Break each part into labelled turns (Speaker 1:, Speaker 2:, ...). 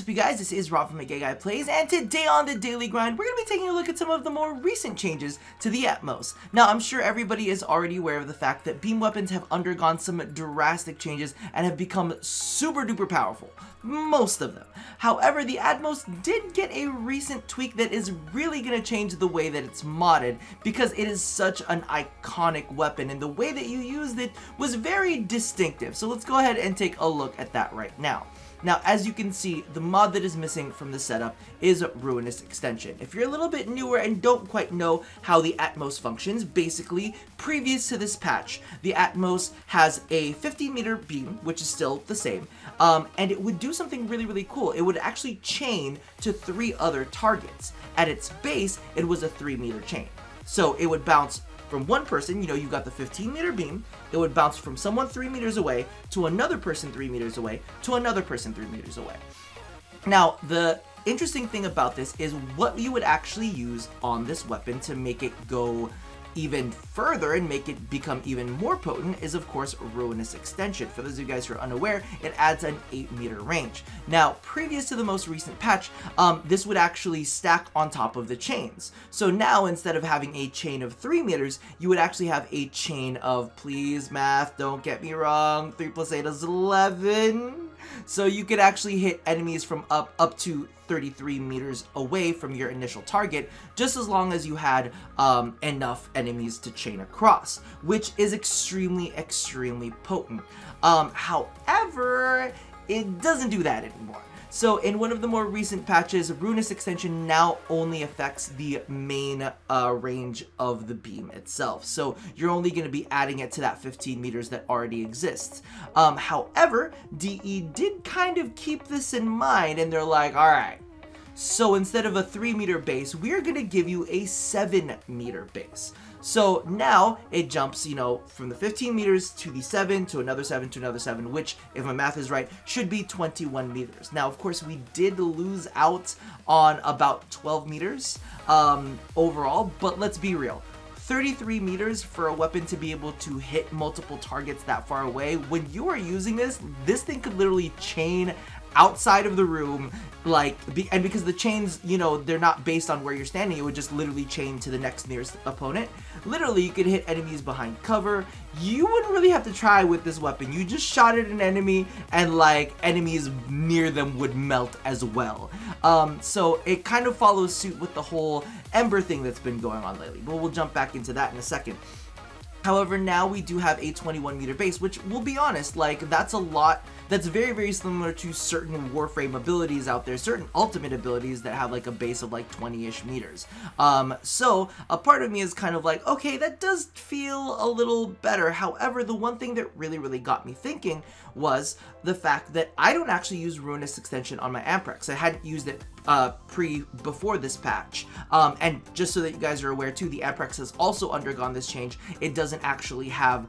Speaker 1: What's up, you guys? This is Rob from Guy Plays, and today on the Daily Grind, we're going to be taking a look at some of the more recent changes to the Atomos. Now, I'm sure everybody is already aware of the fact that beam weapons have undergone some drastic changes and have become super duper powerful. Most of them. However, the Atomos did get a recent tweak that is really going to change the way that it's modded, because it is such an iconic weapon, and the way that you used it was very distinctive. So let's go ahead and take a look at that right now. Now, as you can see, the mod that is missing from the setup is Ruinous Extension. If you're a little bit newer and don't quite know how the Atomos functions, basically, previous to this patch, the Atomos has a 15-meter beam, which is still the same, and it would do something really, really cool. It would actually chain to 3 other targets. At its base, it was a 3-meter chain. So it would bounce from one person, you got the 15-meter beam, it would bounce from someone 3 meters away to another person 3 meters away to another person 3 meters away. Now, the interesting thing about this is what you would actually use on this weapon to make it go even further and make it become even more potent is, of course, Ruinous Extension. For those of you guys who are unaware, it adds an 8-meter range. Now, previous to the most recent patch, this would actually stack on top of the chains. So now, instead of having a chain of 3 meters, you would actually have a chain of, please math, don't get me wrong, 3 plus 8 is 11. So you could actually hit enemies from up to 33 meters away from your initial target, just as long as you had enough enemies to chain across, which is extremely, extremely potent. However, it doesn't do that anymore. So in one of the more recent patches, Ruinous Extension now only affects the main range of the beam itself. So you're only going to be adding it to that 15 meters that already exists. However, DE did kind of keep this in mind, and they're like, all right, so instead of a 3-meter base, we're going to give you a 7-meter base. So now it jumps, from the 15 meters to the 7 to another 7 to another 7, which, if my math is right, should be 21 meters. Now, of course, we did lose out on about 12 meters overall, but let's be real. 33 meters for a weapon to be able to hit multiple targets that far away. When you are using this thing could literally chain outside of the room, and because the chains, they're not based on where you're standing, it would just literally chain to the next nearest opponent. Literally, you could hit enemies behind cover. You wouldn't really have to try with this weapon. You just shot at an enemy, and enemies near them would melt as well. So it kind of follows suit with the whole Ember thing that's been going on lately, but we'll jump back into that in a second. However, now we do have a 21-meter base, which, we'll be honest, that's a lot. That's very, very similar to certain Warframe abilities out there, certain ultimate abilities that have a base of 20-ish meters. So a part of me is kind of like, okay, that does feel a little better. However, the one thing that really, really got me thinking was the fact that I don't actually use Ruinous Extension on my Amprex. I hadn't used it before this patch, and just so that you guys are aware too, the Amprex has also undergone this change. It doesn't actually have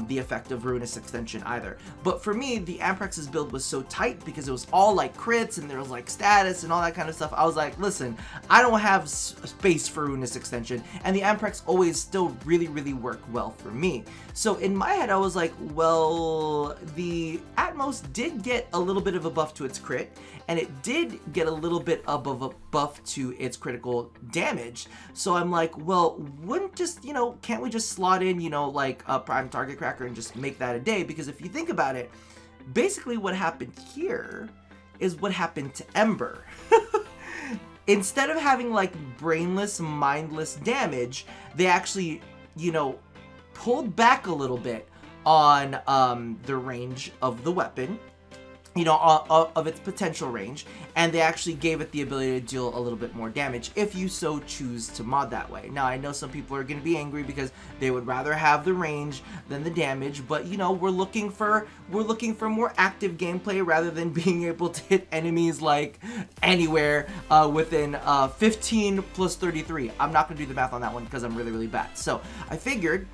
Speaker 1: the effect of Ruinous Extension either. But for me, the Amprex's build was so tight because it was all crits and there was status and all that kind of stuff. I was like, listen, I don't have space for Ruinous Extension, and the Amprex always still really, really work well for me. So in my head, I was like, well, the Atomos did get a little bit of a buff to its crit, and it did get a little bit of a buff to its critical damage. So I'm like, well, wouldn't just, can't we just slot in, a prime target cracker and just make that a day? Because if you think about it, basically what happened here is what happened to Ember. Instead of having brainless, mindless damage, they actually, pulled back a little bit on the range of the weapon, of its potential range, and they actually gave it the ability to deal a little bit more damage if you so choose to mod that way. Now, I know some people are going to be angry because they would rather have the range than the damage, but we're looking for more active gameplay rather than being able to hit enemies anywhere within 15 plus 33. I'm not going to do the math on that one because I'm really, really bad. So I figured,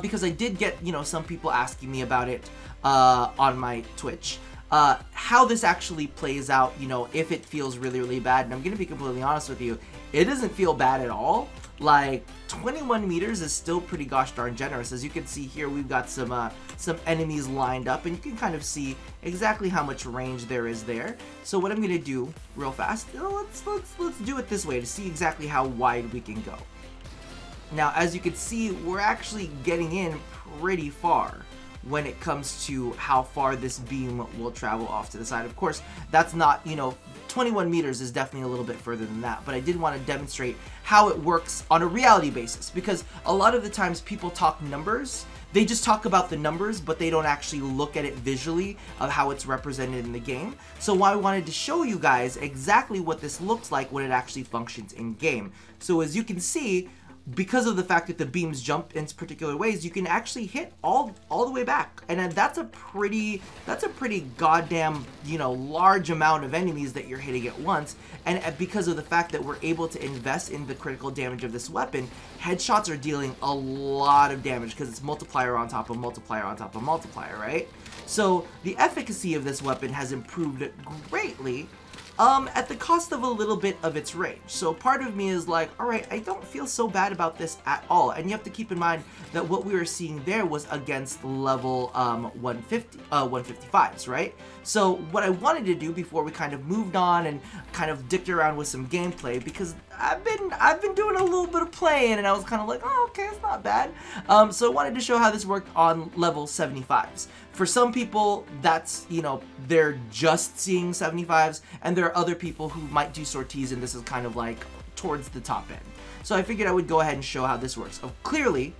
Speaker 1: because I did get some people asking me about it on my Twitch, how this actually plays out, if it feels really, really bad. And I'm going to be completely honest with you, it doesn't feel bad at all. like 21 meters is still pretty gosh darn generous. As you can see here, we've got some enemies lined up, and you can kind of see exactly how much range there is there. So what I'm gonna do real fast, let's do it this way to see exactly how wide we can go. Now, as you can see, we're actually getting in pretty far when it comes to how far this beam will travel off to the side. Of course, that's not, you know, 21 meters is definitely a little bit further than that, but I did want to demonstrate how it works on a reality basis, because a lot of the times people talk numbers, they just talk about the numbers, but they don't actually look at it visually of how it's represented in the game. So I wanted to show you guys exactly what this looks like when it actually functions in game. So as you can see, because of the fact that the beams jump in particular ways, you can actually hit all the way back, and that's a pretty goddamn, you know, large amount of enemies that you're hitting at once. And because of the fact that we're able to invest in the critical damage of this weapon, headshots are dealing a lot of damage because it's multiplier on top of multiplier on top of multiplier, right? So the efficacy of this weapon has improved greatly, at the cost of a little bit of its range. So part of me is like, alright, I don't feel so bad about this at all. And you have to keep in mind that what we were seeing there was against level 155s, right? So what I wanted to do before we kind of moved on and kind of dicked around with some gameplay, because I've been doing a little bit of playing, and I was kind of like, oh, okay, it's not bad. So I wanted to show how this worked on level 75s. For some people, that's, you know, they're just seeing 75s, and there are other people who might do sorties, and this is kind of like towards the top end. So I figured I would go ahead and show how this works. Clearly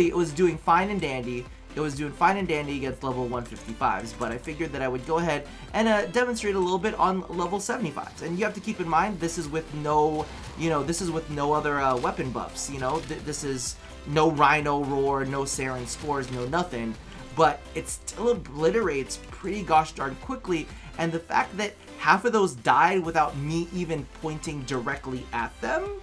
Speaker 1: it was doing fine and dandy. It was doing fine and dandy against level 155s, but I figured that I would go ahead and demonstrate a little bit on level 75s. And you have to keep in mind, this is with no, you know, this is with no other weapon buffs. You know, this is no Rhino Roar, no Sarin Spores, no nothing. But it still obliterates pretty gosh darn quickly, and the fact that half of those died without me even pointing directly at them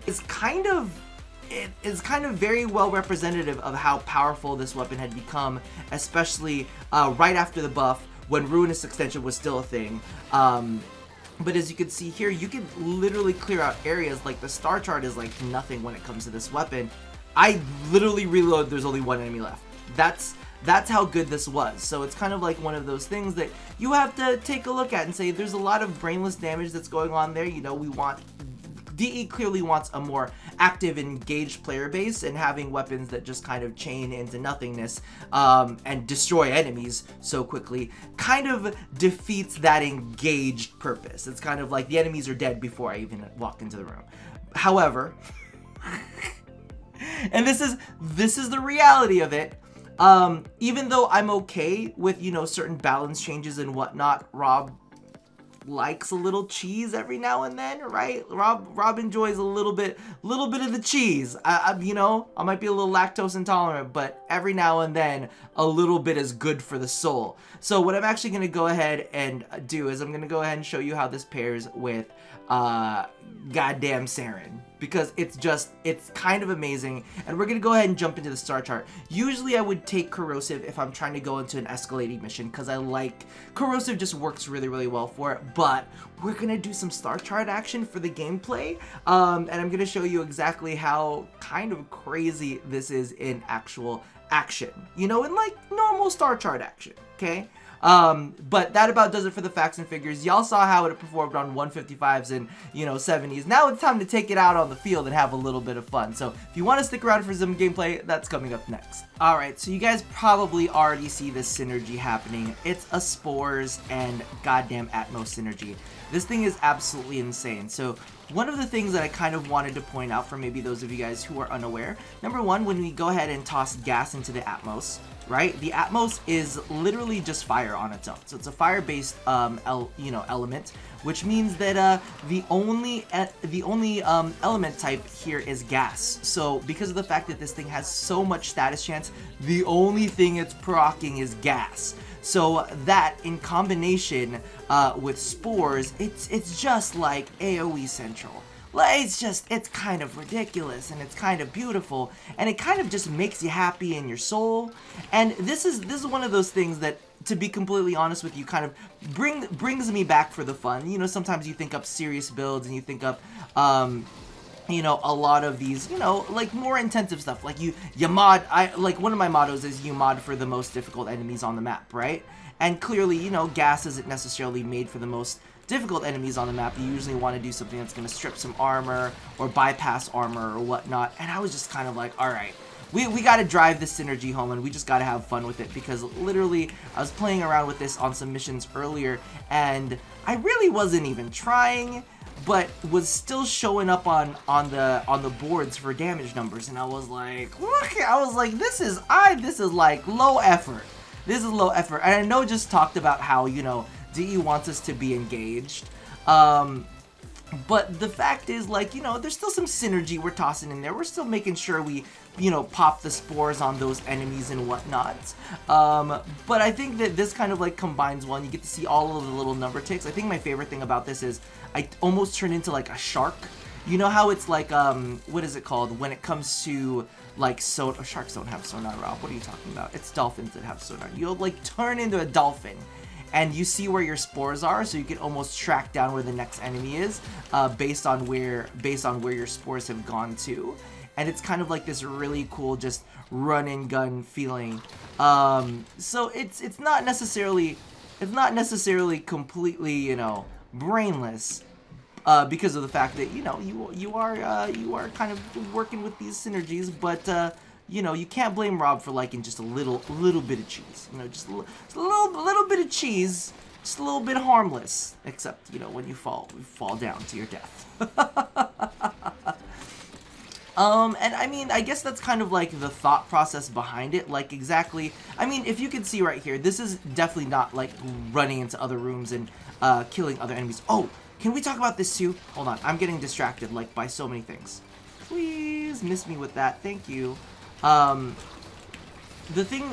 Speaker 1: is kind of very well representative of how powerful this weapon had become, especially right after the buff when Ruinous Extension was still a thing. But as you can see here, you can literally clear out areas. Like the star chart is like nothing when it comes to this weapon. I literally reload, there's only one enemy left. That's how good this was. So it's kind of like one of those things that you have to take a look at and say there's a lot of brainless damage that's going on there. You know, DE clearly wants a more active, engaged player base, and having weapons that just kind of chain into nothingness and destroy enemies so quickly kind of defeats that engaged purpose. It's kind of like the enemies are dead before I even walk into the room. However, and this is the reality of it. Even though I'm okay with, you know, certain balance changes and whatnot, Rob likes a little cheese every now and then, right? Rob enjoys a little bit of the cheese. You know, I might be a little lactose intolerant, but every now and then a little bit is good for the soul. So what I'm actually going to go ahead and do is I'm going to go ahead and show you how this pairs with goddamn Sarin, because it's kind of amazing. And we're gonna go ahead and jump into the star chart. Usually I would take Corrosive if I'm trying to go into an escalating mission, because I like Corrosive, just works really well for it. But we're gonna do some star chart action for the gameplay, and I'm gonna show you exactly how kind of crazy this is in actual action, you know, in like normal star chart action, okay? But that about does it for the facts and figures. Y'all saw how it performed on 155s and, you know, 70s. Now it's time to take it out on the field and have a little bit of fun. So if you want to stick around for some gameplay, that's coming up next. Alright, so you guys probably already see this synergy happening. It's a Spores and goddamn Atomos synergy. This thing is absolutely insane. So one of the things that I kind of wanted to point out for maybe those of you guys who are unaware, number one, when we go ahead and toss gas into the Atomos, right? The Atomos is literally just fire on its own. So it's a fire-based element, which means that the only element type here is gas. So because of the fact that this thing has so much status chance, the only thing it's proccing is gas. So that in combination with Spores, it's just like AoE Central. It's kind of ridiculous, and it's kind of beautiful, and it kind of just makes you happy in your soul. And this is one of those things that, to be completely honest with you, kind of brings me back for the fun. You know, sometimes you think up serious builds and you think up you know, a lot of these, you know, like more intensive stuff. Like you mod, like one of my mottos is you mod for the most difficult enemies on the map, right? And clearly, you know, gas isn't necessarily made for the most difficult enemies on the map. You usually want to do something that's going to strip some armor or bypass armor or whatnot. And I was just kind of like, all right, we got to drive this synergy home, and we just got to have fun with it, because literally I was playing around with this on some missions earlier, and I really wasn't even trying, but was still showing up on the boards for damage numbers, and I was like, look, I was like, this is like low effort. This is low effort. And I know just talked about how, you know, DE wants us to be engaged. But the fact is, like, you know, there's still some synergy we're tossing in there. We're still making sure we, you know, pop the spores on those enemies and whatnot. But I think that this kind of, like, combines well, and you get to see all of the little number ticks. I think my favorite thing about this is I almost turn into, like, a shark. You know how it's, like, what is it called? When it comes to, like, sharks don't have sonar, Rob. What are you talking about? It's dolphins that have sonar. You'll, like, turn into a dolphin, and you see where your spores are, so you can almost track down where the next enemy is, based on where your spores have gone to. And it's kind of like this really cool, just run and gun feeling. So it's not necessarily completely, you know, brainless, because of the fact that, you know, you are kind of working with these synergies, but you know, you can't blame Rob for liking just a little bit of cheese. You know, just a little bit of cheese, just a little bit harmless. Except, you know, when you fall down to your death. And I mean, I guess that's kind of like the thought process behind it. Like, exactly, I mean, if you can see right here, this is definitely not like running into other rooms and killing other enemies. Oh, can we talk about this too? Hold on, I'm getting distracted, like, by so many things. Please miss me with that, thank you. The thing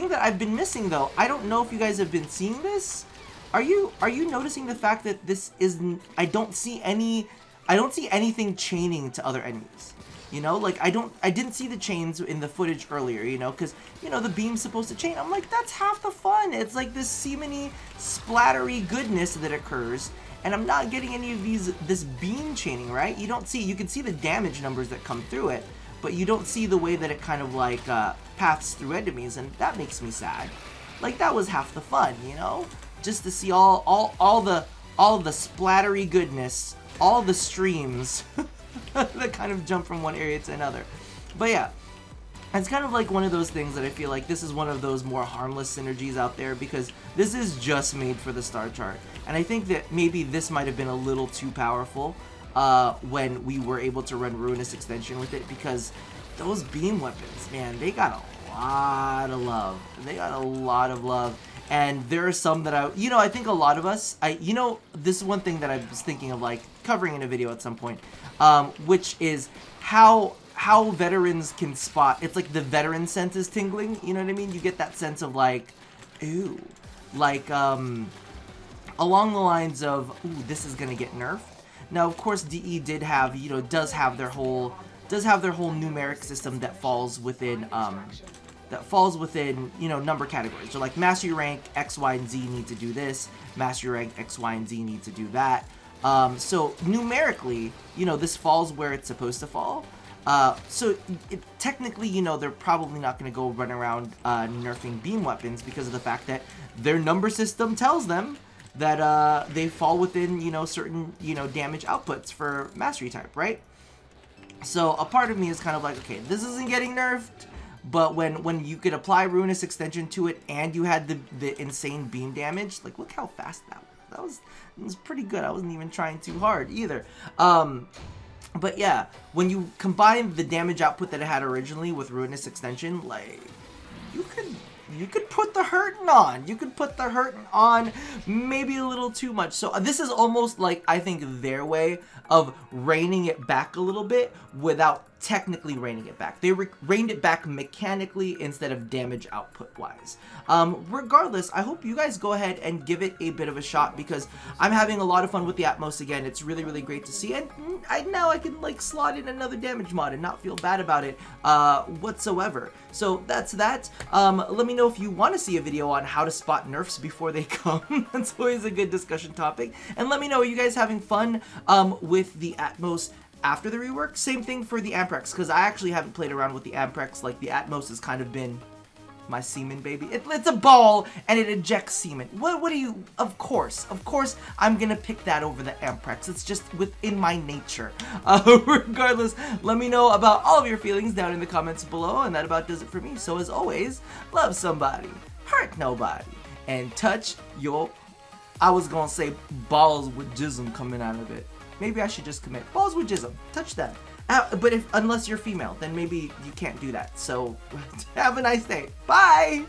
Speaker 1: that I've been missing, though, I don't know if you guys have been seeing this. Are you noticing the fact that this isn't, I don't see anything chaining to other enemies. You know, like, I didn't see the chains in the footage earlier, you know, because, you know, the beam's supposed to chain. I'm like, that's half the fun. It's like this seemingly splattery goodness that occurs, and I'm not getting any of this beam chaining, right? You can see the damage numbers that come through it, but you don't see the way that it kind of, like, paths through enemies, and that makes me sad. Like, that was half the fun, you know? Just to see all the splattery goodness, all the streams that kind of jump from one area to another. But yeah, it's kind of like one of those things that I feel like this is one of those more harmless synergies out there, because this is just made for the star chart. And I think that maybe this might have been a little too powerful when we were able to run Ruinous Extension with it, because those beam weapons, man, they got a lot of love. They got a lot of love. And there are some that I think a lot of us, you know, this is one thing that I was thinking of, like, covering in a video at some point, which is how veterans can spot. It's like the veteran sense is tingling, you know what I mean? You get that sense of, like, ooh, like, along the lines of, ooh, this is gonna get nerfed. Now, of course, DE did have, you know, does have their whole numeric system that falls within, you know, number categories. So, like, Mastery Rank X, Y, and Z need to do this. Mastery Rank X, Y, and Z need to do that. So, numerically, you know, this falls where it's supposed to fall. So, technically, you know, they're probably not going to go run around nerfing beam weapons, because of the fact that their number system tells them that they fall within, you know, certain, you know, damage outputs for Mastery type, right? So, a part of me is kind of like, okay, this isn't getting nerfed. But when you could apply Ruinous Extension to it, and you had the insane beam damage, like, look how fast that was. It was pretty good. I wasn't even trying too hard either. But yeah, when you combine the damage output that it had originally with Ruinous Extension, like, you could put the hurtin' on. You could put the hurtin' on maybe a little too much. So this is almost like, I think, their way of reining it back a little bit without technically reining it back. They reined it back mechanically instead of damage output wise. Regardless, I hope you guys go ahead and give it a bit of a shot, because I'm having a lot of fun with the Atomos again. It's really, really great to see, and now I can, like, slot in another damage mod and not feel bad about it whatsoever. So that's that. Let me know if you want to see a video on how to spot nerfs before they come. That's always a good discussion topic. And let me know, are you guys having fun with the Atomos after the rework. Same thing for the Amprex, because I actually haven't played around with the Amprex. Like, the Atomos has kind of been my semen baby. It's a ball and it ejects semen. What do you, of course I'm gonna pick that over the Amprex. It's just within my nature. Regardless, let me know about all of your feelings down in the comments below, and that about does it for me. So as always, love somebody, hurt nobody, and touch your, I was gonna say balls with jism coming out of it. Maybe I should just commit balls with jism. Touch that. But unless you're female, then maybe you can't do that. So have a nice day. Bye!